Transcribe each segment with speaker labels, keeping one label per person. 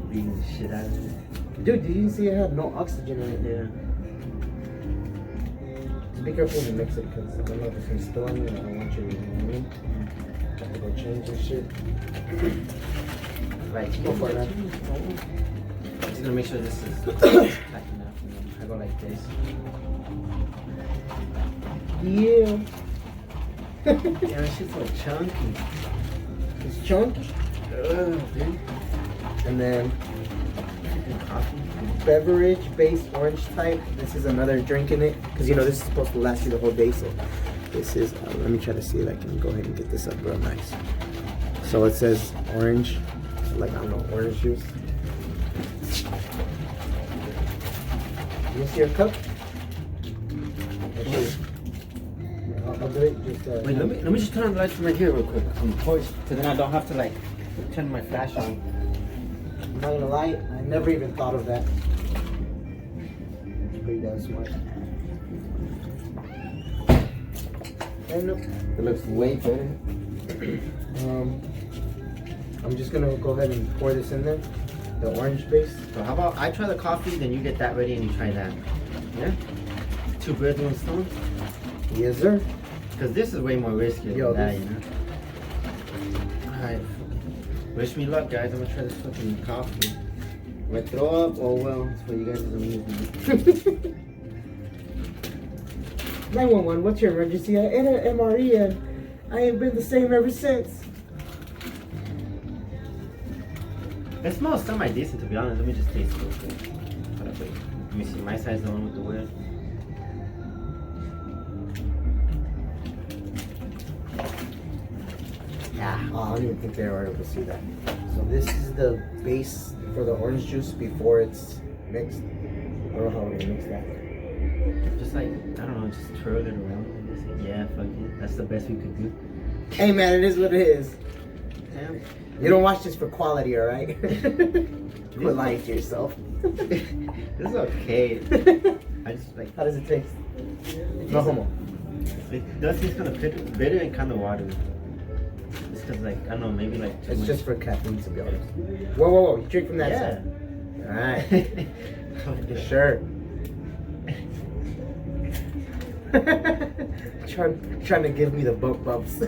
Speaker 1: beating the shit out of it.
Speaker 2: Dude, did you see it had no oxygen in it?
Speaker 1: Yeah.
Speaker 2: Just be careful when you mix it because I don't know if it's gonna spill on you and I don't want you to, you know what I mean? Have to go change and shit.
Speaker 1: Right,
Speaker 2: Go for it, man.
Speaker 1: I'm just gonna make sure this is packing up. And then I go like this.
Speaker 2: Yeah.
Speaker 1: Yeah, that shit's so chunky.
Speaker 2: It's chunky.
Speaker 1: Ugh, dude.
Speaker 2: And then
Speaker 1: Coffee.
Speaker 2: beverage-based orange type. This is another drink in it because you know this is supposed to last you the whole day. So this is. Let me try to see if I can go ahead and get this up real nice. So it says orange, like I don't know, orange juice. You see your cup? I'll do it. Just
Speaker 1: Wait, let me just turn on the lights from right here real quick on the porch, so then I don't have to like turn my flash on.
Speaker 2: I'm not gonna lie, I never even thought of that. It's pretty damn smart. And
Speaker 1: It looks way better.
Speaker 2: I'm just gonna go ahead and pour this in there, the orange base.
Speaker 1: So how about I try the coffee, then you get that ready and you try that. Yeah? 2 birds, 1 stone.
Speaker 2: Yes, sir.
Speaker 1: Because this is way more risky
Speaker 2: Yo,
Speaker 1: than that,
Speaker 2: this-
Speaker 1: you know? Alright. Wish me luck, guys. I'm gonna try this fucking coffee. If I throw up, oh well, it's for you guys' amusement.
Speaker 2: 911, what's your emergency? I ate an MRE and I ain't been the same ever since.
Speaker 1: It smells semi-decent, to be honest. Let me just taste it real quick. Hold up, wait. Let me see. My side's the one with the weird. Yeah.
Speaker 2: Oh, I don't even think they were able to see that. So this is the base for the orange juice before it's mixed. I don't know how we're gonna mix that.
Speaker 1: Just like, I don't know, just twirl it around. I guess. Yeah, fuck it. That's the best we could do.
Speaker 2: Hey man, it is what it is.
Speaker 1: Damn.
Speaker 2: You don't watch this for quality, alright? Quit lying to yourself.
Speaker 1: This is okay. I just like.
Speaker 2: How does it taste? No homo.
Speaker 1: It does taste kind of bitter and kind of watery. It's because, like, I don't know, maybe like too
Speaker 2: It's
Speaker 1: much.
Speaker 2: just for caffeine, to be honest. Whoa, whoa, whoa! You drink from that
Speaker 1: Yeah.
Speaker 2: side. All right. Sure. trying to give me the bumps.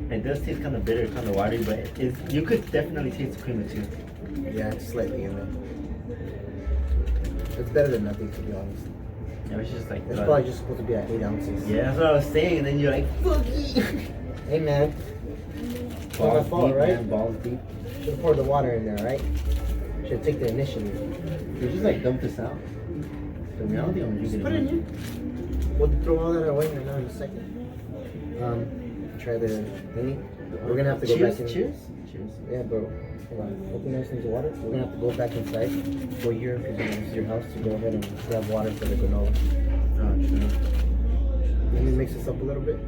Speaker 1: It does taste kind of bitter, kind of watery, but you could definitely taste the cream too.
Speaker 2: Yeah, it's slightly in there. It's better than nothing, to be honest.
Speaker 1: Yeah, it's just like.
Speaker 2: It's probably just supposed to be at 8 ounces.
Speaker 1: Yeah, that's what I was saying, and then you're like, fuck you.
Speaker 2: Hey man, it's not my fault,
Speaker 1: deep,
Speaker 2: right?
Speaker 1: man, balls deep.
Speaker 2: Should have poured the water in there, right? Should take the initiative.
Speaker 1: You just like dump this out. The reality, I'm
Speaker 2: Just
Speaker 1: using
Speaker 2: put it in here. We'll throw all that away right now in a second. Try the thingy. We're gonna have to go back in.
Speaker 1: Cheers. Cheers.
Speaker 2: Yeah, bro. Hold on. Open those things of water. We're gonna have to go back inside for here because this is your house to go ahead and grab water for the granola.
Speaker 1: Oh, true.
Speaker 2: Let me mix this up a little bit.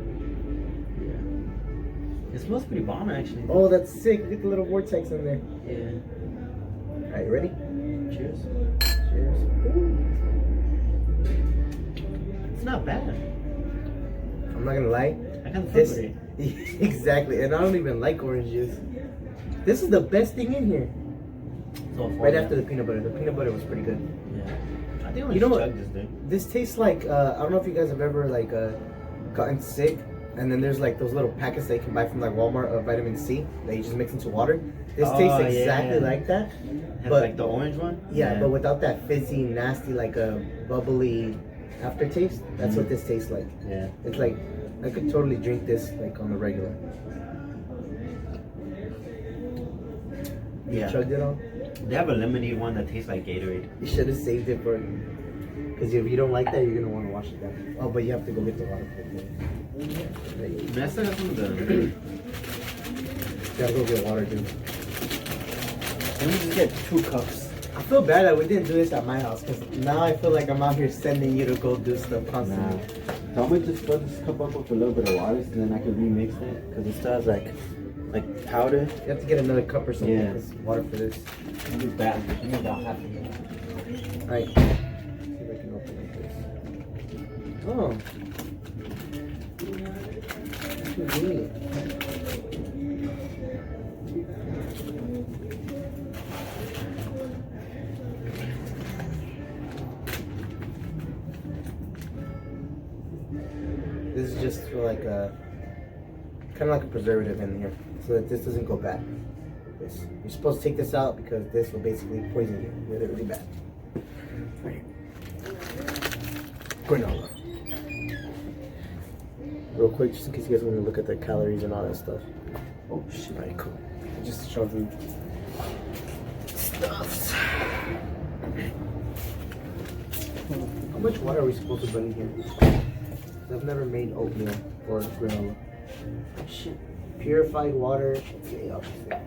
Speaker 1: Yeah. It smells pretty bomb, actually.
Speaker 2: Oh, that's sick. Look at the little vortex in there.
Speaker 1: Yeah.
Speaker 2: Alright, you ready?
Speaker 1: Cheers.
Speaker 2: Cheers. Ooh.
Speaker 1: It's not bad.
Speaker 2: I'm not gonna lie.
Speaker 1: I can fuck
Speaker 2: This
Speaker 1: with it.
Speaker 2: exactly, and I don't even like orange juice. This is the best thing in here.
Speaker 1: So far,
Speaker 2: Right
Speaker 1: yeah.
Speaker 2: after the peanut butter. The peanut butter was pretty good.
Speaker 1: Yeah. I think I'm
Speaker 2: You know
Speaker 1: gonna
Speaker 2: what?
Speaker 1: chug this, dude.
Speaker 2: This tastes like I don't know if you guys have ever like gotten sick, and then there's like those little packets that you can buy from like Walmart of vitamin C that you just mix into water. This
Speaker 1: Oh,
Speaker 2: tastes
Speaker 1: yeah,
Speaker 2: exactly
Speaker 1: yeah.
Speaker 2: like that.
Speaker 1: Have
Speaker 2: But-
Speaker 1: like the orange one?
Speaker 2: Yeah, but without that fizzy, nasty, like a bubbly aftertaste. That's what this tastes like.
Speaker 1: Yeah.
Speaker 2: It's like I could totally drink this like on the regular. You
Speaker 1: Yeah.
Speaker 2: chugged it all?
Speaker 1: They have a lemonade one that tastes like Gatorade.
Speaker 2: You should have saved it for. Because if you don't like that, you're gonna want to wash it down. Oh, but you have to go get the water for it.
Speaker 1: But I still got some of the.
Speaker 2: You gotta go get water, dude.
Speaker 1: Let me just get 2 cups.
Speaker 2: I feel bad that we didn't do this at my house because now I feel like I'm out here sending you to go do stuff constantly.
Speaker 1: So I'm gonna just fill this cup up with a little bit of water so then I can remix it because it still has like powder.
Speaker 2: You have to get another cup or something.
Speaker 1: Yeah.
Speaker 2: Because water for this.
Speaker 1: I'll be back. I need about half of it.
Speaker 2: Alright. See if I can open like this. Oh. Convenient. This is just for like a kind of like a preservative in here, so that this doesn't go bad. You're supposed to take this out because this will basically poison you really, really bad. Right. Granola. Real quick, just in case you guys want to look at the calories and all that stuff. Oh shit! Alright, cool. Just to show them stuffs. How much water are we supposed to put in here? I've never made oatmeal or granola. Shit. Purified water. Okay, opposite.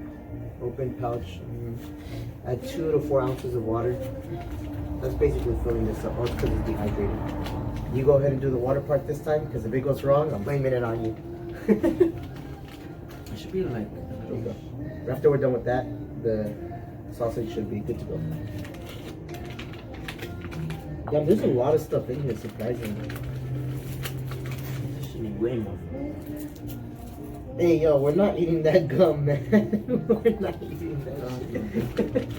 Speaker 2: Open pouch. Add 2 to 4 ounces of water. That's basically filling this up. Oh, it's because it's dehydrated. You go ahead and do the water part this time, because if it goes wrong, I'm blaming it on you.
Speaker 1: It should be like.
Speaker 2: There you go. After we're done with that, the sausage should be good to go. Damn, there's a lot of stuff in here, surprisingly.
Speaker 1: This should be way more.
Speaker 2: Hey, yo, we're not eating that gum, man. We're not eating that shit.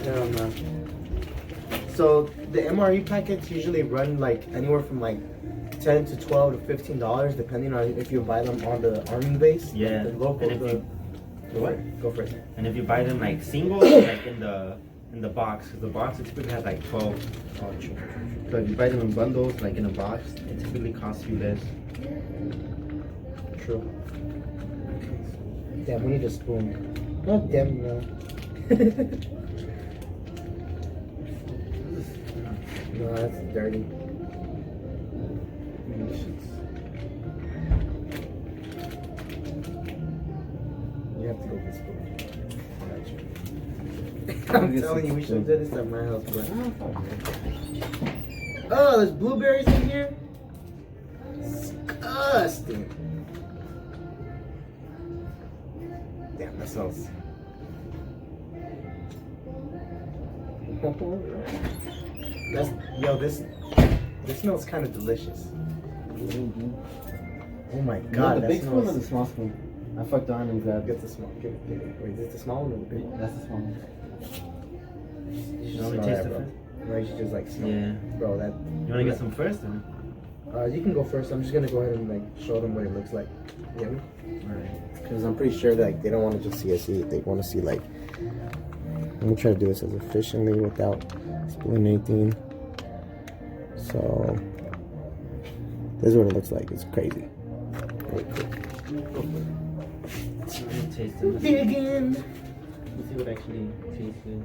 Speaker 2: Hell no. So the MRE packets usually run like anywhere from like $10 to $12 to $15, depending on if you buy them on the army base.
Speaker 1: Yeah.
Speaker 2: The local.
Speaker 1: And if you, what?
Speaker 2: Go for it.
Speaker 1: And if you buy them like singles, like in the box, because the box it typically has like 12.
Speaker 2: Oh, true.
Speaker 1: So if you buy them in bundles, like in a box, it typically costs you less.
Speaker 2: True. Damn, we need a spoon. Not damn, no. No, that's dirty. You have to go with the spoon. I'm telling you, we should do this at my house, bro. Oh, there's blueberries in here? Disgusting. Damn, that smells. That's, yo, this smells kind of delicious. Oh my god,
Speaker 1: the
Speaker 2: that
Speaker 1: big spoon or
Speaker 2: smells.
Speaker 1: the small spoon? I fucked on and grabbed.
Speaker 2: Get the small. Get it. Wait, is it the small one or the big one?
Speaker 1: That's the small one.
Speaker 2: You should
Speaker 1: You want me to
Speaker 2: smell
Speaker 1: taste
Speaker 2: that,
Speaker 1: it
Speaker 2: bro.
Speaker 1: first?
Speaker 2: No, you should just like smell.
Speaker 1: Yeah.
Speaker 2: Bro, that.
Speaker 1: You want to get some first? Or?
Speaker 2: You can go first. I'm just gonna go ahead and like show them what it looks like. You get me?
Speaker 1: Alright.
Speaker 2: Because I'm pretty sure like they don't want to just see us eat. They want to see like. I'm gonna try to do this as efficiently without spilling anything. So this is what it looks like. It's crazy. Wait,
Speaker 1: Let me taste it.
Speaker 2: dig in.
Speaker 1: Let's see what actually tastes good.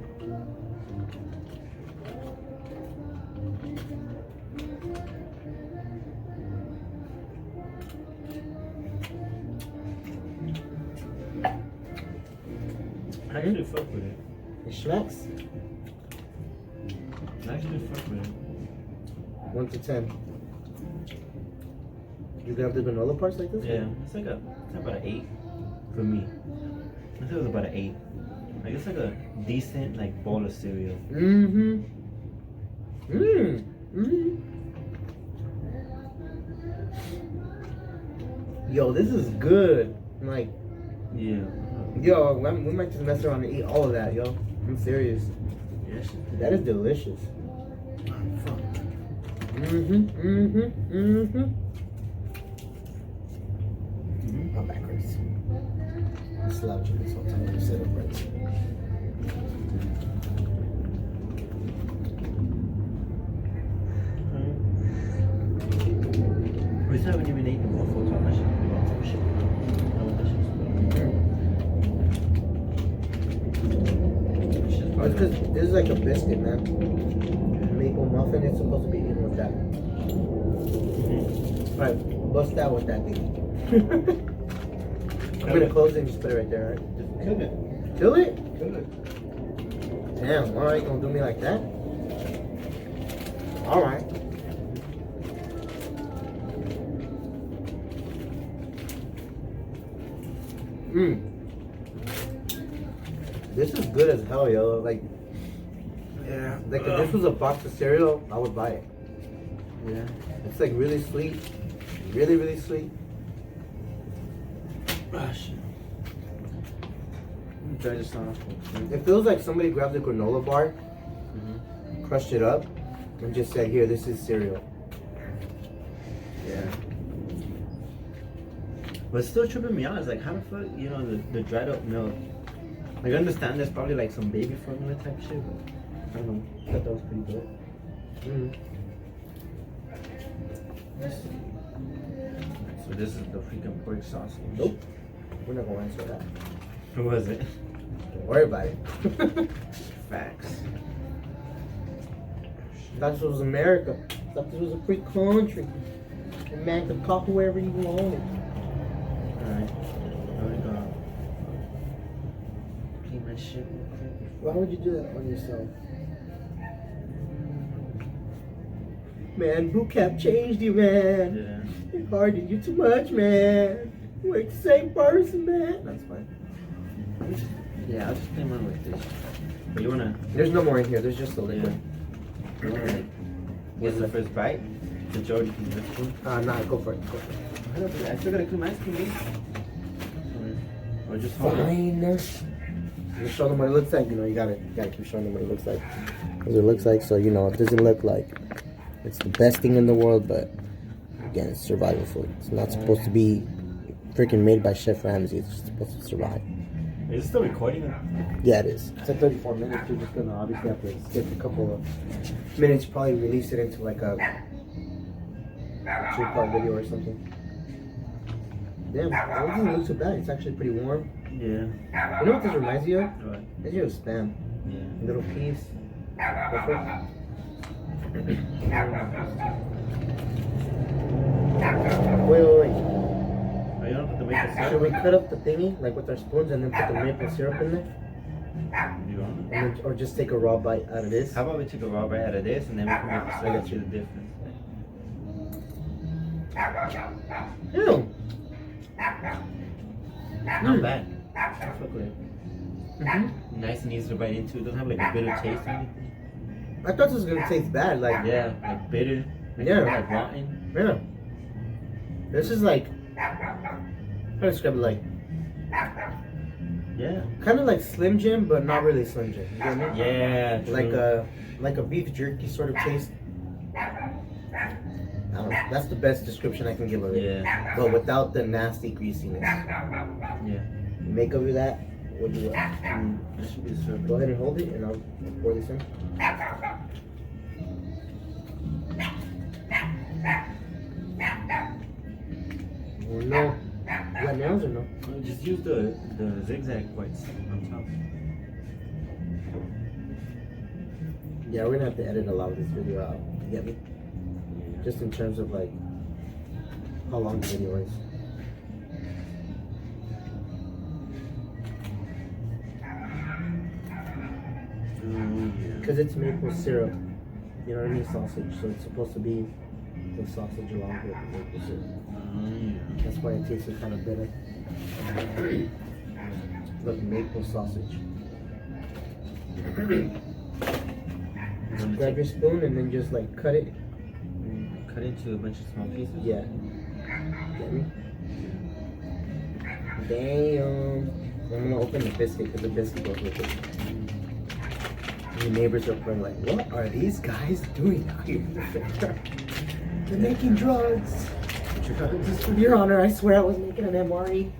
Speaker 1: I actually fuck with it.
Speaker 2: It smacks.
Speaker 1: I actually fuck with it.
Speaker 2: 1 to 10. You can have the granola parts like this?
Speaker 1: Yeah, it's about an 8 for me. I think it was about an 8. Like it's like a decent like bowl of cereal.
Speaker 2: Mm-hmm. Mm-hmm. Yo, this is good. Like,
Speaker 1: Yeah.
Speaker 2: yo, we might just mess around and eat all of that, yo. I'm serious.
Speaker 1: Yes.
Speaker 2: That is delicious.
Speaker 1: Fuck.
Speaker 2: Mm-hmm. Mm-hmm. Mm-hmm. I'm backwards. Slouching this whole time. Sit upright.
Speaker 1: We still haven't even eaten the full time. I should be about some shit.
Speaker 2: Oh, it's because this is like a biscuit, man. Maple muffin, it's supposed to be eaten with that. Alright, bust that with that thing. I'm gonna close it and just put it right there, alright?
Speaker 1: Just kill it.
Speaker 2: Kill it?
Speaker 1: Kill it.
Speaker 2: Damn, alright, you gonna do me like that? Alright. This is good as hell, yo. Like, yeah, like if this was a box of cereal, I would buy it.
Speaker 1: Yeah.
Speaker 2: It's like really sweet, really, really sweet.
Speaker 1: Ah, shit. Try this on.
Speaker 2: It feels like somebody grabbed a granola bar, crushed it up, and just said, "Here, this is cereal."
Speaker 1: Yeah. But it's still tripping me out. It's like, how the fuck, you know, the dried up milk. Like, I understand there's probably like some baby formula type shit, but I don't know. I thought that was pretty good. So this is the freaking pork sausage.
Speaker 2: Nope. We're not gonna answer that.
Speaker 1: Who was it?
Speaker 2: Don't worry about it.
Speaker 1: Facts.
Speaker 2: Thought this was America. Thought this was a free country. A man could cop wherever you wanted.
Speaker 1: Alright. There we go. Clean my shit real quick.
Speaker 2: Why would you do that on yourself? Man, boot camp changed you, man.
Speaker 1: Yeah.
Speaker 2: It hardened you too much, man. You ain't the same person, man. That's fine.
Speaker 1: Yeah, I'll just clean mine with this. But you wanna?
Speaker 2: There's no more in here. There's just a liquid.
Speaker 1: You wanna like? What's the first bite? The George can do this one.
Speaker 2: Nah, go for it. Go for it.
Speaker 1: I still gotta clean my ice cream. Or just hold it.
Speaker 2: Fine. You show them what it looks like. You know, you gotta keep showing them what it looks like. Because it looks like, so you know, it doesn't look like it's the best thing in the world, but again, it's survival food. It's not supposed to be freaking made by Chef Ramsay. It's just supposed to survive.
Speaker 1: Is it still recording?
Speaker 2: Yeah, it is. It's at 34 minutes. You're just gonna obviously have to skip a couple of minutes. Probably release it into like a 2-part video or something. Damn, it doesn't look too bad. It's actually pretty warm.
Speaker 1: Yeah.
Speaker 2: You know what this reminds you of?
Speaker 1: What?
Speaker 2: This is Spam.
Speaker 1: Yeah.
Speaker 2: Little piece. Perfect. Wait.
Speaker 1: Oh, you don't put the maple syrup?
Speaker 2: Should we cut up the thingy, like with our spoons, and then put the maple syrup in there?
Speaker 1: You want it?
Speaker 2: And then, or just take a raw bite out of this?
Speaker 1: How about we take a raw bite out of this and then we can make the syrup see the difference?
Speaker 2: Ew.
Speaker 1: Not bad. I fuck with it. Nice and easy to bite into. It doesn't have like a bitter taste or anything.
Speaker 2: I thought this was gonna taste bad, like
Speaker 1: Like bitter.
Speaker 2: Yeah.
Speaker 1: Like rotten.
Speaker 2: yeah. This is like, how do I describe it? Like,
Speaker 1: Yeah.
Speaker 2: kind of like Slim Jim, but not really Slim Jim. You know what I mean?
Speaker 1: Yeah. True.
Speaker 2: Like a beef jerky sort of taste. I don't know. That's the best description I can give of it.
Speaker 1: Yeah.
Speaker 2: But without the nasty greasiness.
Speaker 1: Yeah.
Speaker 2: Make of that what you want.
Speaker 1: That should be the syrup.
Speaker 2: Go ahead and hold it, and I'll pour this in. Oh no. You got nails or no?
Speaker 1: Just use the zigzag points on top.
Speaker 2: Yeah, we're gonna have to edit a lot of this video out. You get me? Just in terms of like how long the video is. Because it's maple syrup. You know what I mean? Sausage. So it's supposed to be the sausage along with the maple syrup. That's why it tastes kind of bitter. Look, maple sausage. Grab your spoon and then just like cut it.
Speaker 1: Cut into a bunch of small pieces?
Speaker 2: Yeah. Get me? Damn. I'm gonna open the biscuit because the biscuit goes with it. And the neighbors are probably like, what are these guys doing out here? They're making drugs. Your Honor, I swear I was making an MRE.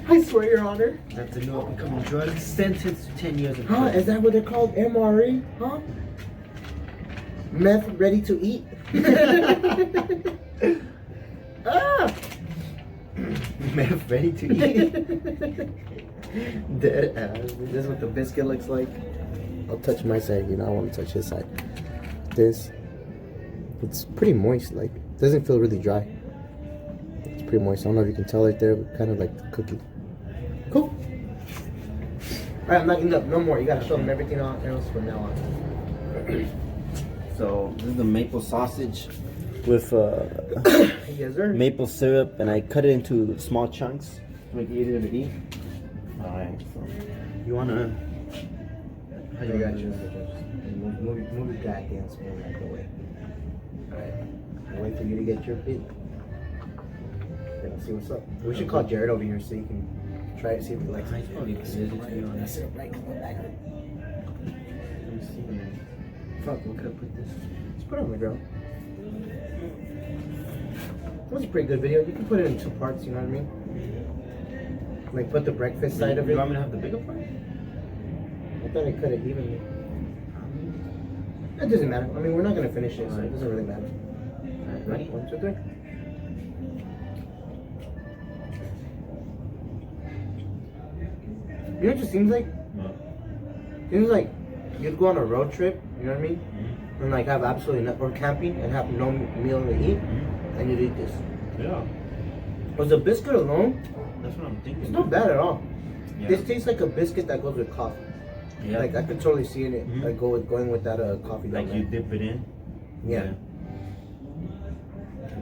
Speaker 2: I swear, Your Honor.
Speaker 1: That's the new upcoming drug sentence to 10 years in
Speaker 2: Huh?
Speaker 1: prison.
Speaker 2: Is that what they're called? MRE? Huh? Meth ready to eat? Ah!
Speaker 1: Meth ready to eat?
Speaker 2: Dead ass. This is what the biscuit looks like. I'll touch my side, you know, I want to touch his side. This, it's pretty moist, like, it doesn't feel really dry. It's pretty moist. I don't know if you can tell right there, but kind of like the cookie. Cool. Alright, I'm not getting up no more. You gotta show them everything else from now on.
Speaker 1: So, this is the maple sausage with
Speaker 2: Yes, sir.
Speaker 1: maple syrup, and I cut it into small chunks to make it easier to eat. Alright, so you wanna. How
Speaker 2: I
Speaker 1: you
Speaker 2: got
Speaker 1: got
Speaker 2: you.
Speaker 1: yours?
Speaker 2: Move your goddamn spoon out of the way. Alright. I'll wait for you to get your bit. Then I'll see what's up. We should call Jared over here so you can try it, see if he likes it.
Speaker 1: He's probably busy, to be honest.
Speaker 2: Right, come on back.
Speaker 1: Let me see. Fuck, where could I put this?
Speaker 2: Just put it on the ground. That was a pretty good video. You can put it in 2 parts, you know what I mean? Like put the breakfast side of
Speaker 1: You
Speaker 2: it.
Speaker 1: want me to have the bigger part?
Speaker 2: I thought I cut it evenly. It doesn't matter. I mean, we're not gonna finish it, so it doesn't really matter.
Speaker 1: Alright, ready?
Speaker 2: 1, 2, 3. You know what it just seems like?
Speaker 1: No.
Speaker 2: Seems like you'd go on a road trip, you know what I mean?
Speaker 1: Mm-hmm.
Speaker 2: And like have absolutely no, or camping and have no meal to eat,
Speaker 1: Mm-hmm.
Speaker 2: and you'd eat this.
Speaker 1: Yeah.
Speaker 2: Was the biscuit alone?
Speaker 1: That's what I'm thinking.
Speaker 2: It's not bad at all.
Speaker 1: Yeah.
Speaker 2: This tastes like a biscuit that goes with coffee.
Speaker 1: Yeah.
Speaker 2: Like I could totally see it,
Speaker 1: Mhm.
Speaker 2: like going with that coffee.
Speaker 1: Like
Speaker 2: down
Speaker 1: you
Speaker 2: there.
Speaker 1: dip it in.
Speaker 2: Yeah.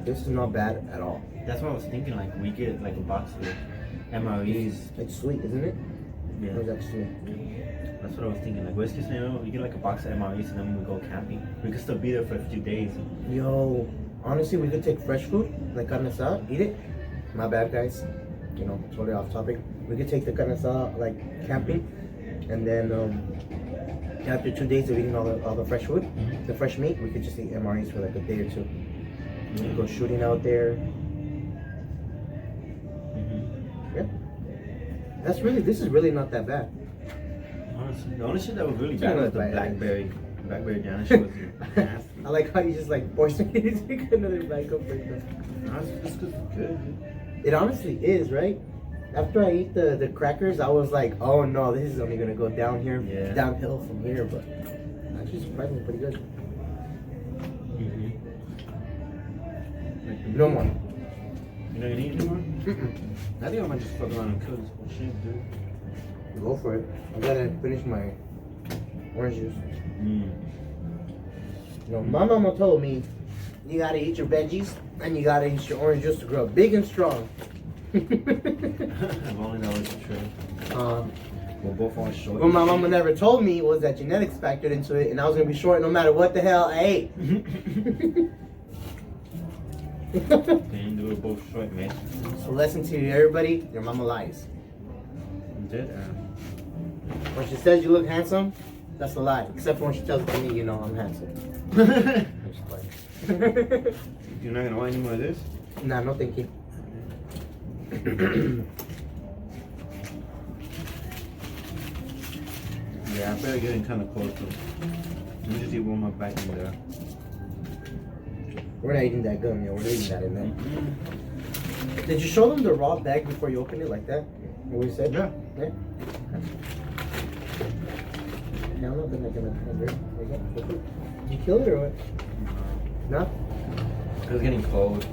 Speaker 2: This is not bad at all.
Speaker 1: That's what I was thinking. Like we get like a box of MREs.
Speaker 2: It's sweet, isn't it?
Speaker 1: Yeah.
Speaker 2: Or is that sweet?
Speaker 1: That's what I was thinking. Like worst case scenario, we get like a box of MREs and then we go camping. We could still be there for a few days.
Speaker 2: Yo, honestly, we could take fresh food, like carne asada, eat it. My bad, guys. You know, totally off topic. We could take the carne asada, like camping, and then after 2 days of eating all the fresh food,
Speaker 1: Mhm.
Speaker 2: the fresh meat, we could just eat MREs for like a day or two. We
Speaker 1: Yeah.
Speaker 2: could go shooting out there.
Speaker 1: Mm-hmm.
Speaker 2: Yeah. This is really not that bad.
Speaker 1: Honestly, the only shit that was really
Speaker 2: Trying
Speaker 1: bad
Speaker 2: to
Speaker 1: was the
Speaker 2: buy it.
Speaker 1: blackberry down shit was nasty.
Speaker 2: I like how you just like forced me to take another bite of it.
Speaker 1: Honestly, this is good.
Speaker 2: It honestly is, right? After I eat the crackers, I was like, oh no, this is only gonna go down here,
Speaker 1: Yeah.
Speaker 2: downhill from here, but actually surprisingly pretty good.
Speaker 1: Mm-hmm.
Speaker 2: No more.
Speaker 1: You know you need anymore? I think I might just fuck around and cook some shit, dude.
Speaker 2: Go for it. I gotta finish my orange juice.
Speaker 1: Mm.
Speaker 2: You know, my mama told me you gotta eat your veggies and you gotta eat your orange juice to grow big and strong.
Speaker 1: If only that was true. We're both on short.
Speaker 2: What my mama never told me was that genetics factored into it, and I was gonna be short no matter what the hell I ate.
Speaker 1: Can do it both short, man.
Speaker 2: So lesson to everybody: your mama lies.
Speaker 1: Did
Speaker 2: When she says you look handsome, that's a lie. Except for when she tells it to me, you know I'm handsome. I'm just playing.
Speaker 1: You're not gonna want any more of this?
Speaker 2: Nah, no thank you.
Speaker 1: Yeah, I better get in kind of close to. Let me just eat one more bite in there.
Speaker 2: We're not eating that gum, yo. We're leaving that in there. Did you show them the raw bag before you opened it like that? What we said?
Speaker 1: Yeah.
Speaker 2: Yeah? Yeah, I'm not gonna There you go. Did you kill it or what? No?
Speaker 1: It was getting cold.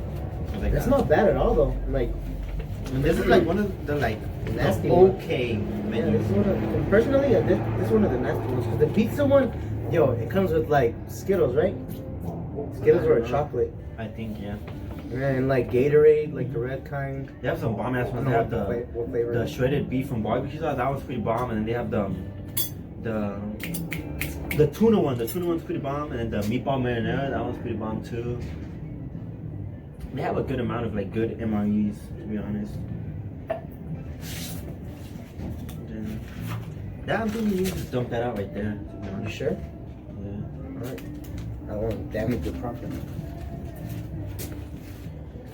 Speaker 1: Like
Speaker 2: That's not bad at all though. Like,
Speaker 1: And this is like one of the like
Speaker 2: Nasty
Speaker 1: the
Speaker 2: one.
Speaker 1: okay
Speaker 2: yeah,
Speaker 1: menu.
Speaker 2: this is one of, personally, this is one of the nasty ones. 'Cause the pizza one, yo, it comes with like Skittles, right? Skittles or a chocolate.
Speaker 1: I think yeah.
Speaker 2: And like Gatorade, like the red kind.
Speaker 1: They have some bomb ass
Speaker 2: I
Speaker 1: ones.
Speaker 2: don't
Speaker 1: They
Speaker 2: know
Speaker 1: have
Speaker 2: what flavor.
Speaker 1: the shredded beef from barbecue sauce. That was pretty bomb. And then they have the tuna one. The tuna one's pretty bomb. And then the meatball marinara. That one's pretty bomb too. They have a good amount of like good MREs, to be honest. Then, yeah, I'm thinking you just dump that out right there. To be
Speaker 2: You
Speaker 1: honest.
Speaker 2: sure?
Speaker 1: Yeah.
Speaker 2: Alright. I don't want to damage your property.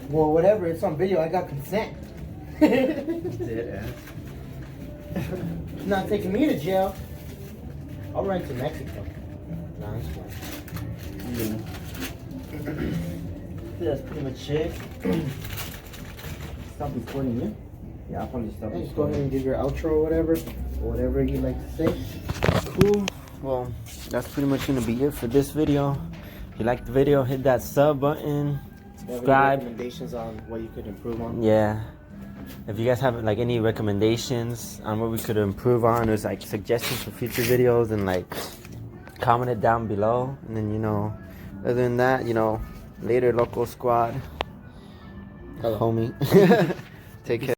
Speaker 2: Well, whatever, it's on video, I got consent.
Speaker 1: Dead ass.
Speaker 2: Not taking me to jail. I'll run to Mexico. Nah, I'm fine.
Speaker 1: Yeah. That's pretty much it. Stop recording, yeah? Yeah, I'll probably stop
Speaker 2: Hey, just go ahead
Speaker 1: recording.
Speaker 2: and give your outro or whatever you like to say.
Speaker 1: Cool. Well, that's pretty much gonna be it for this video. If you like the video, hit that sub button.
Speaker 2: Do you have any
Speaker 1: Subscribe.
Speaker 2: recommendations on what you could improve on?
Speaker 1: Yeah. If you guys have like any recommendations on what we could improve on, there's like suggestions for future videos, and like comment it down below. And then other than that, later, local squad,
Speaker 2: Hello.
Speaker 1: homie. Take care.